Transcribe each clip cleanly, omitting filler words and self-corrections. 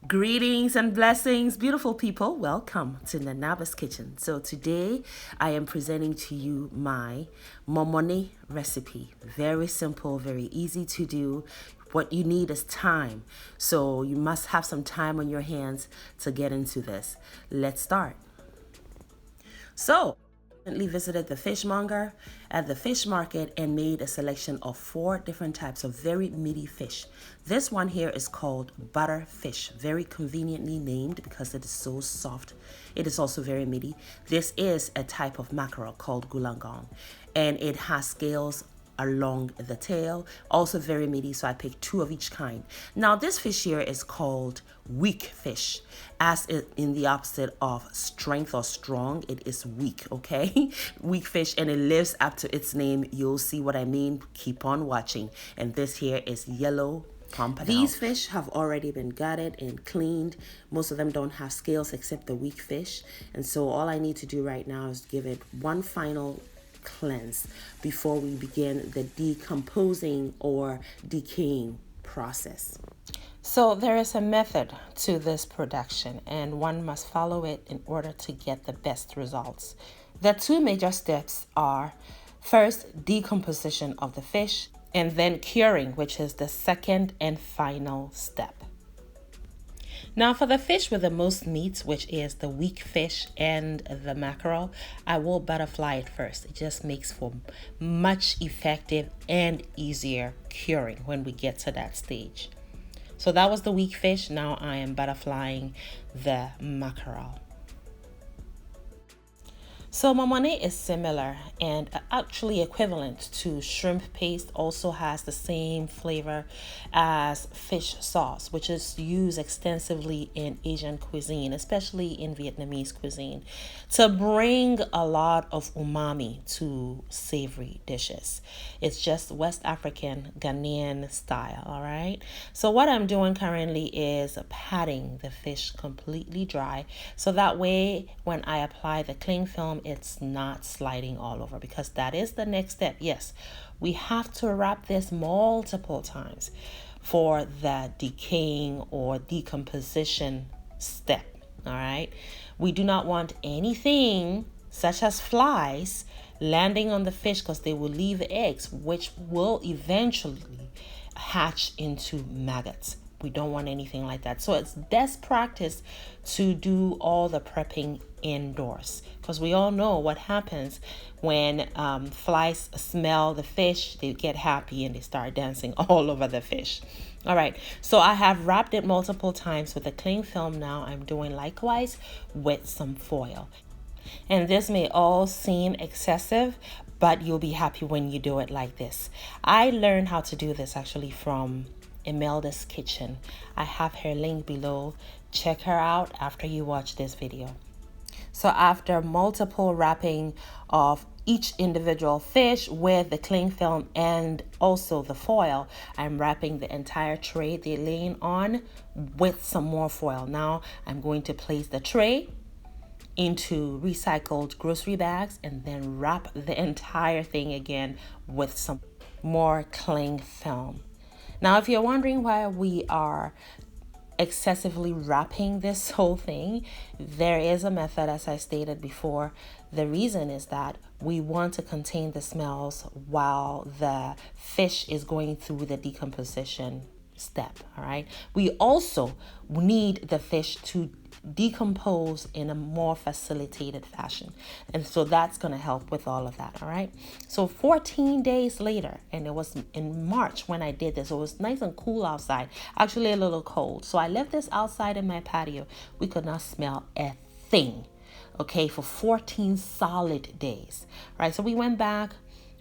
Greetings and blessings, beautiful people. Welcome to Nanaba's Kitchen. So today I am presenting to you my Momoni recipe. Very simple, very easy to do. What you need is time. So you must have some time on your hands to get into this. Let's start. So, recently visited the fishmonger at the fish market and made a selection of 4 different types of very meaty fish. This one here is called butter fish, very conveniently named because it is so soft. It is also very meaty. This is a type of mackerel called gulangong, and it has scales along the tail, also very meaty, so I picked 2 of each kind. Now this fish here is called weak fish, as in the opposite of strength or strong, it is weak, okay? Weak fish, and it lives up to its name. You'll see what I mean. Keep on watching. And this here is yellow pompano. These fish have already been gutted and cleaned. Most of them don't have scales except the weak fish, and so all I need to do right now is give it one final cleanse before we begin the decomposing or decaying process. So there is a method to this production, and one must follow it in order to get the best results. The 2 major steps are first decomposition of the fish, and then curing, which is the second and final step. Now for the fish with the most meat, which is the weak fish and the mackerel, I will butterfly it first. It just makes for much effective and easier curing when we get to that stage. So that was the weak fish. Now I am butterflying the mackerel. So Momoni is similar and actually equivalent to shrimp paste, also has the same flavor as fish sauce, which is used extensively in Asian cuisine, especially in Vietnamese cuisine, to bring a lot of umami to savory dishes. It's just West African, Ghanaian style, all right? So what I'm doing currently is patting the fish completely dry, so that way when I apply the cling film, it's not sliding all over, because that is the next step. Yes, we have to wrap this multiple times for the decaying or decomposition step. All right, we do not want anything such as flies landing on the fish, because they will leave eggs which will eventually hatch into maggots. We don't want anything like that. So it's best practice to do all the prepping indoors, because we all know what happens when flies smell the fish. They get happy and they start dancing all over the fish. All right, so I have wrapped it multiple times with a cling film. Now I'm doing likewise with some foil. And this may all seem excessive, but you'll be happy when you do it like this. I learned how to do this actually from Imelda's Kitchen. I have her link below. Check her out after you watch this video. So after multiple wrapping of each individual fish with the cling film and also the foil, I'm wrapping the entire tray they're laying on with some more foil. Now I'm going to place the tray into recycled grocery bags and then wrap the entire thing again with some more cling film. Now, if you're wondering why we are excessively wrapping this whole thing, there is a method, as I stated before. The reason is that we want to contain the smells while the fish is going through the decomposition step. All right, we also need the fish to decompose in a more facilitated fashion, and so that's going to help with all of that. All right, so 14 days later, and it was in March when I did this. It was nice and cool outside, actually a little cold, so I left this outside in my patio. We could not smell a thing, okay, for 14 solid days. All right, so we went back.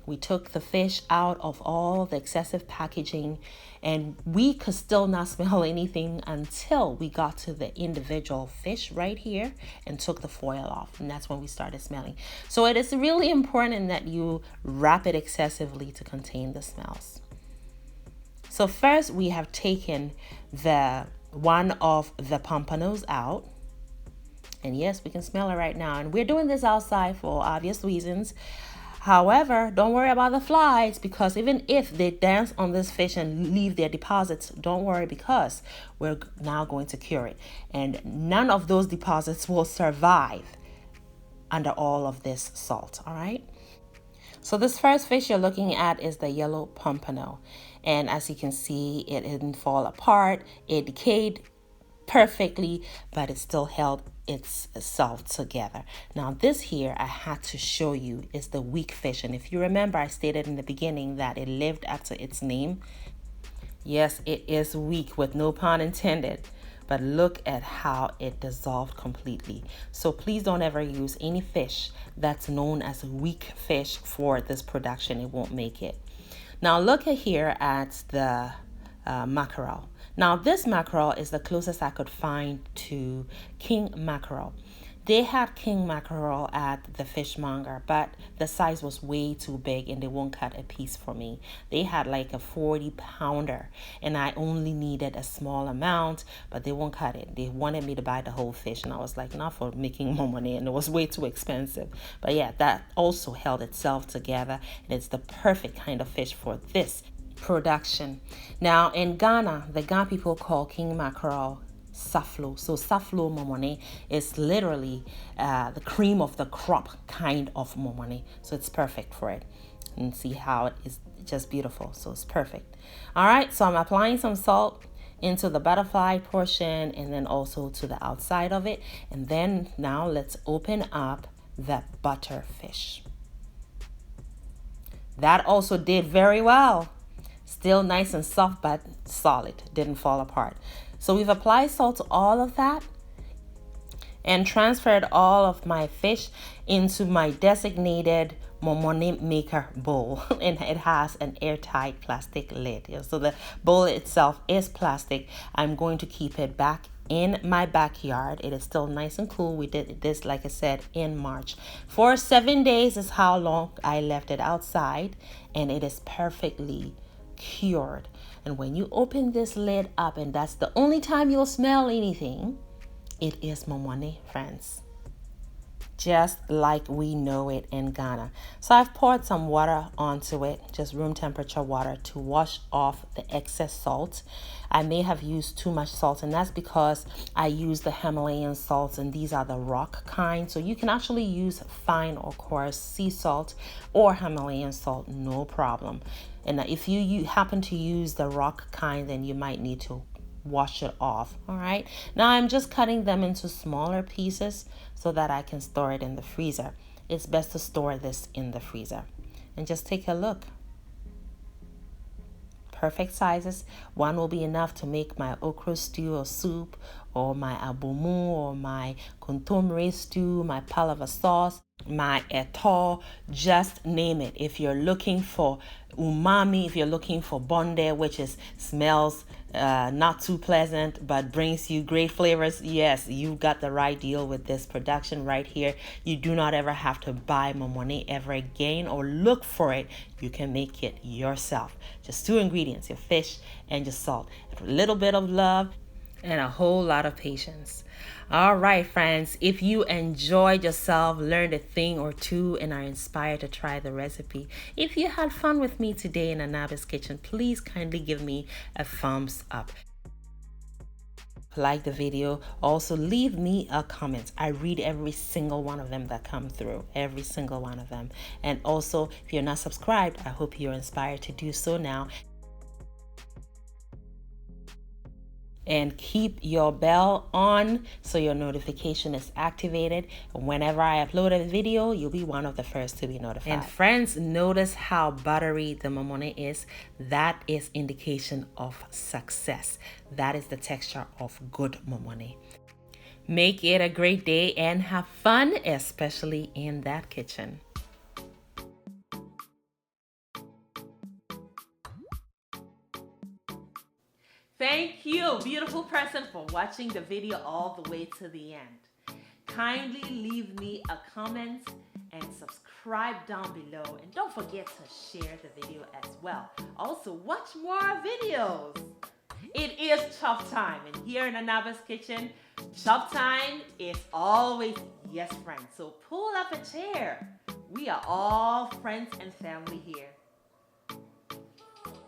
We took the fish out of all the excessive packaging, and we could still not smell anything until we got to the individual fish right here and took the foil off. And that's when we started smelling. So it is really important that you wrap it excessively to contain the smells. So first we have taken the one of the pompanos out. And yes, we can smell it right now. And we're doing this outside for obvious reasons. However, don't worry about the flies, because even if they dance on this fish and leave their deposits, don't worry, because we're now going to cure it. And none of those deposits will survive under all of this salt, all right? So this first fish you're looking at is the yellow pompano. And as you can see, it didn't fall apart. It decayed perfectly, but it still held itself together. Now this here I had to show you is the weak fish. And if you remember, I stated in the beginning that it lived up to its name. Yes, it is weak, with no pun intended. But look at how it dissolved completely. So please don't ever use any fish that's known as a weak fish for this production. It won't make it. Now look at here at the mackerel. Now this mackerel is the closest I could find to king mackerel. They had king mackerel at the fishmonger, but the size was way too big and they won't cut a piece for me. They had like a 40-pounder and I only needed a small amount, but they won't cut it. They wanted me to buy the whole fish and I was like, not for making more money, and it was way too expensive. But yeah, that also held itself together, and it's the perfect kind of fish for this production. Now in Ghana, the Ghana people call king mackerel saflo. So saflo momoni is literally the cream of the crop kind of momoni. So it's perfect for it. And see how it is just beautiful. So it's perfect. All right, so I'm applying some salt into the butterfly portion and then also to the outside of it. And then now let's open up the butterfish. That also did very well. Still nice and soft, but solid. Didn't fall apart. So we've applied salt to all of that and transferred all of my fish into my designated Momoni maker bowl. And it has an airtight plastic lid. So the bowl itself is plastic. I'm going to keep it back in my backyard. It is still nice and cool. We did this, like I said, in March. For 7 days is how long I left it outside, and it is perfectly cured. And when you open this lid up, and that's the only time you'll smell anything, it is Momoni, friends. Just like we know it in Ghana. So I've poured some water onto it, just room temperature water, to wash off the excess salt. I may have used too much salt, and that's because I use the Himalayan salts, and these are the rock kind. So you can actually use fine or coarse sea salt or Himalayan salt, no problem. And if you happen to use the rock kind, then you might need to wash it off. All right, now I'm just cutting them into smaller pieces so that I can store it in the freezer. It's best to store this in the freezer. And just take a look. Perfect sizes. One will be enough to make my okra stew or soup, or my abomu, or my kontomire stew, my palava sauce, my eto, just name it. If you're looking for umami, if you're looking for bonde, which is smells not too pleasant but brings you great flavors, yes, you got the right deal with this production right here. You do not ever have to buy momoni ever again or look for it. You can make it yourself. Just 2 ingredients, your fish and your salt, a little bit of love and a whole lot of patience. All right, friends, if you enjoyed yourself, learned a thing or two, and are inspired to try the recipe, if you had fun with me today in Anaba's kitchen, please kindly give me a thumbs up. Like the video. Also leave me a comment. I read every single one of them that come through, every single one of them. And also, if you're not subscribed, I hope you're inspired to do so now. And keep your bell on so your notification is activated. Whenever I upload a video, you'll be one of the first to be notified. And friends, notice how buttery the momoni is. That is indication of success. That is the texture of good momoni. Make it a great day and have fun, especially in that kitchen. Thank you, beautiful person, for watching the video all the way to the end. Kindly leave me a comment and subscribe down below. And don't forget to share the video as well. Also, watch more videos. It is chop time, and here in Anaba's kitchen, chop time is always yes, friends. So pull up a chair. We are all friends and family here.